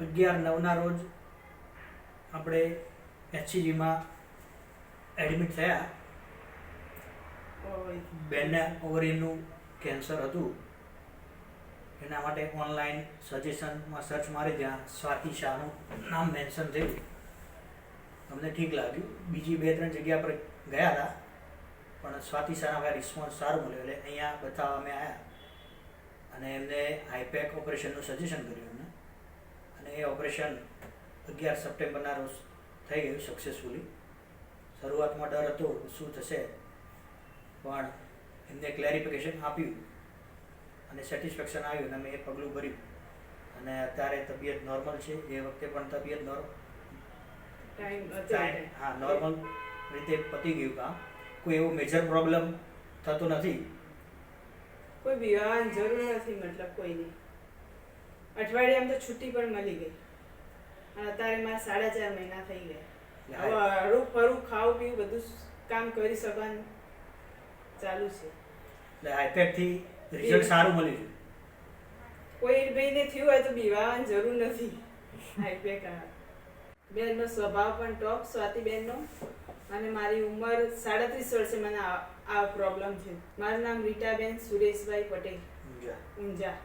11/9ના રોજ આપણે HCGમાં એડમિટ થયા. બેનને ઓવરીનું કેન્સર હતું. એના માટે ઓનલાઈન સજેશનમાં સર્ચ મારી ત્યાં સ્વાતિ શાહનું નામ મેન્શન થયું. અમને ઠીક લાગ્યું. બીજી 2-3 જગ્યા પર ગયા હતા પણ સ્વાતિ શાહના રિસ્પોન્સ સારો મળ્યો એટલે અહીંયા બતાવવા અમે આવ્યા અને એમને આઈપેક ઓપરેશનનું સજેશન કર્યું એમને. અને એ ઓપરેશન 11 સપ્ટેમ્બરના રોજ થઈ ગયું સક્સેસફુલી. શરૂઆતમાં ડર હતો શું થશે, પણ એમને ક્લેરિફિકેશન આપ્યું અને સેટિસ્ફેક્શન આવ્યું અને મેં એ પગલું ભર્યું અને અત્યારે તબિયત નોર્મલ છે. એ વખતે પણ તબિયત નોર્મલ રીતે પતી ગયું કામ. કોઈ એવો મેજર પ્રોબ્લેમ થતો નથી. કોઈ વિવાહની જરૂર નથી, મતલબ કોઈની. અઠવાડિયામાં તો છુટ્ટી પણ મળી ગઈ અને અત્યારે મારા 4.5 મહિના થઈ ગયા. હવે હળું ફરું ખાવું પીવું બધું કામ કરી શકવાનું ચાલુ છે. એટલે આઈપેકથી રિઝલ્ટ સારું મળ્યું છે. કોઈ ભાઈને થયું હોય તો વિવાહની જરૂર નથી. આઈપેક બેનનો સ્વભાવ પણ ટોપ, સ્વાતિ બેનનો. અને મારી ઉંમર 37 વર્ષે મને આ પ્રોબ્લેમ થયો. મારું નામ રીટાબેન સુરેશભાઈ પટેલ, ઊંઝા.